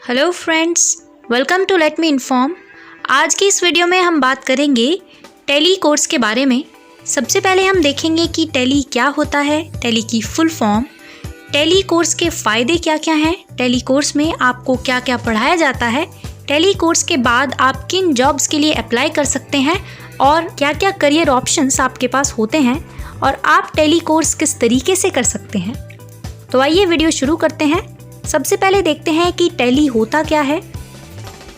Hello friends, welcome to Let Me Inform. आज की इस वीडियो में हम बात करेंगे टैली कोर्स के बारे में। सबसे पहले हम देखेंगे कि टैली क्या होता है, टैली की फुल फॉर्म, टैली कोर्स के फ़ायदे क्या क्या हैं, टैली कोर्स में आपको क्या क्या पढ़ाया जाता है, टैली कोर्स के बाद आप किन जॉब्स के लिए अप्लाई कर सकते हैं और क्या क्या करियर ऑप्शंस आपके पास होते हैं और आप टैली कोर्स किस तरीके से कर सकते हैं। तो आइए वीडियो शुरू करते हैं। सबसे पहले देखते हैं कि टैली होता क्या है।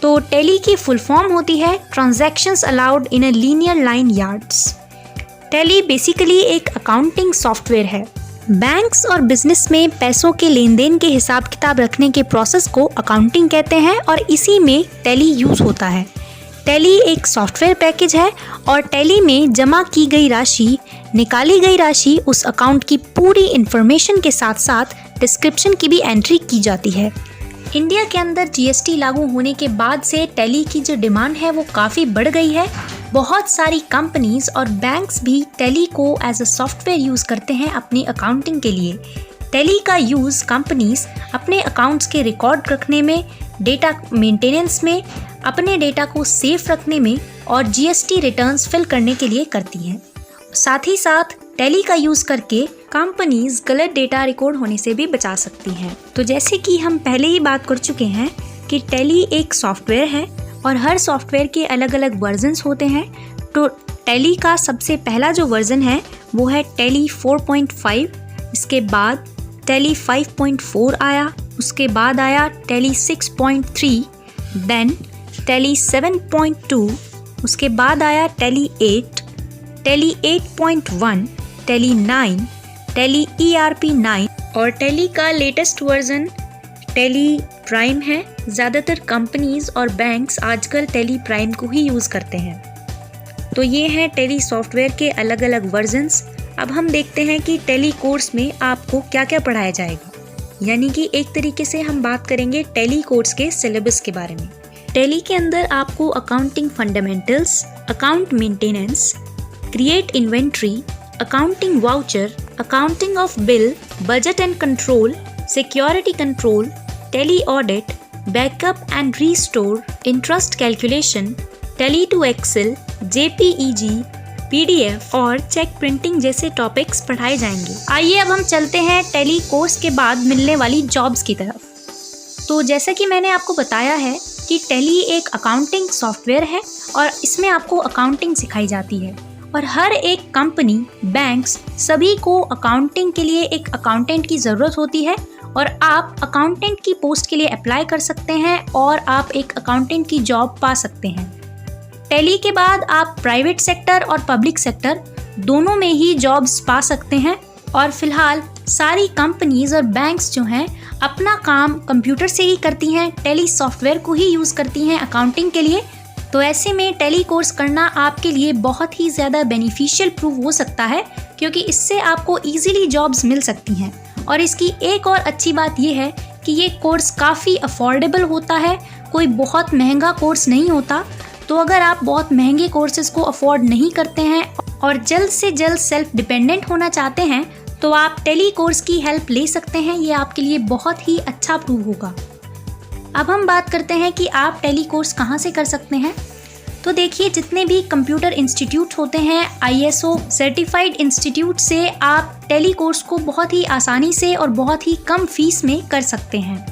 तो टैली की फुल फॉर्म होती है transactions allowed in a linear line yards. Tally basically एक अकाउंटिंग सॉफ्टवेयर है। बैंक्स और बिजनेस में पैसों के लेन देन के हिसाब किताब रखने के प्रोसेस को अकाउंटिंग कहते हैं और इसी में टैली यूज होता है। टैली एक सॉफ्टवेयर पैकेज है और टैली में जमा की गई राशि, निकाली गई राशि, उस अकाउंट की पूरी इंफॉर्मेशन के साथ साथ डिस्क्रिप्शन की भी एंट्री की जाती है। इंडिया के अंदर जीएसटी लागू होने के बाद से टैली की जो डिमांड है वो काफ़ी बढ़ गई है। बहुत सारी कंपनीज और बैंक्स भी टैली को एज अ सॉफ्टवेयर यूज़ करते हैं अपनी अकाउंटिंग के लिए। टैली का यूज़ कंपनीज अपने अकाउंट्स के रिकॉर्ड रखने में, डेटा मेंटेनेंस में, अपने डेटा को सेफ रखने में और जीएसटी रिटर्न्स फिल करने के लिए करती हैं। साथ ही साथ टैली का यूज़ करके कंपनीज गलत डेटा रिकॉर्ड होने से भी बचा सकती हैं। तो जैसे कि हम पहले ही बात कर चुके हैं कि टैली एक सॉफ्टवेयर है और हर सॉफ्टवेयर के अलग अलग वर्जन्स होते हैं। तो टैली का सबसे पहला जो वर्जन है वो है टैली 4.5, इसके बाद टैली 5.4 आया, उसके बाद आया टैली 6.3, देन टैली 7.2, उसके बाद आया tally 8, tally 8.1, tally 9, tally ERP 9 और टैली का लेटेस्ट वर्जन टैली प्राइम है। ज़्यादातर कंपनीज और बैंक्स आजकल टैली प्राइम को ही यूज़ करते हैं। तो ये हैं टैली सॉफ्टवेयर के अलग अलग वर्जन्स। अब हम देखते हैं कि टैली कोर्स में आपको क्या क्या पढ़ाया जाएगा, यानी कि एक तरीके से हम बात करेंगे टैली कोर्स के सिलेबस के बारे में। टैली के अंदर आपको accounting fundamentals, account maintenance, create inventory, accounting voucher, accounting of bill, budget and control, security control, Tally audit, backup and restore, interest calculation, Tally to Excel, JPEG, PDF और चेक प्रिंटिंग जैसे topics पढ़ाए जाएंगे। आइए अब हम चलते हैं टैली कोर्स के बाद मिलने वाली जॉब्स की तरफ। तो जैसा कि मैंने आपको बताया है कि टैली एक अकाउंटिंग सॉफ्टवेयर है और इसमें आपको अकाउंटिंग सिखाई जाती है और हर एक कंपनी, बैंक्स, सभी को अकाउंटिंग के लिए एक अकाउंटेंट की ज़रूरत होती है और आप अकाउंटेंट की पोस्ट के लिए अप्लाई कर सकते हैं और आप एक अकाउंटेंट की जॉब पा सकते हैं। टैली के बाद आप प्राइवेट सेक्टर और पब्लिक सेक्टर दोनों में ही जॉब्स पा सकते हैं और फिलहाल सारी कंपनीज और बैंक्स जो हैं अपना काम कंप्यूटर से ही करती हैं, टैली सॉफ्टवेयर को ही यूज़ करती हैं अकाउंटिंग के लिए। तो ऐसे में टैली कोर्स करना आपके लिए बहुत ही ज़्यादा बेनिफिशियल प्रूव हो सकता है क्योंकि इससे आपको ईजिली जॉब्स मिल सकती हैं। और इसकी एक और अच्छी बात यह है कि ये कोर्स काफ़ी अफोर्डेबल होता है, कोई बहुत महंगा कोर्स नहीं होता। तो अगर आप बहुत महंगे कोर्सेज़ को अफोर्ड नहीं करते हैं और जल्द से जल्द सेल्फ डिपेंडेंट होना चाहते हैं तो आप टैली कोर्स की हेल्प ले सकते हैं। ये आपके लिए बहुत ही अच्छा प्रूव होगा। अब हम बात करते हैं कि आप टैली कोर्स कहाँ से कर सकते हैं। तो देखिए, जितने भी कंप्यूटर इंस्टीट्यूट होते हैं, ISO सर्टिफाइड इंस्टीट्यूट से आप टैली कोर्स को बहुत ही आसानी से और बहुत ही कम फीस में कर सकते हैं।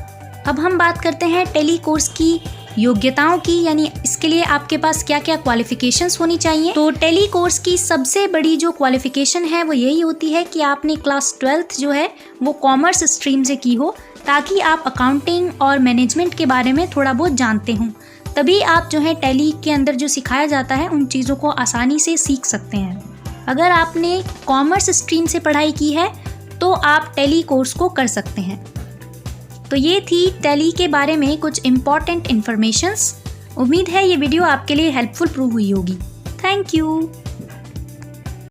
अब हम बात करते हैं टैली कोर्स की योग्यताओं की, यानी इसके लिए आपके पास क्या क्या क्वालिफिकेशंस होनी चाहिए। तो टैली कोर्स की सबसे बड़ी जो क्वालिफिकेशन है वो यही होती है कि आपने क्लास 12th जो है वो कॉमर्स स्ट्रीम से की हो, ताकि आप अकाउंटिंग और मैनेजमेंट के बारे में थोड़ा बहुत जानते हों। तभी आप जो है टैली के अंदर जो सिखाया जाता है उन चीज़ों को आसानी से सीख सकते हैं। अगर आपने कॉमर्स स्ट्रीम से पढ़ाई की है तो आप टैली कोर्स को कर सकते हैं। तो ये थी टैली के बारे में कुछ इम्पॉर्टेंट इन्फॉर्मेशंस। उम्मीद है ये वीडियो आपके लिए हेल्पफुल प्रूव हुई होगी। Thank you.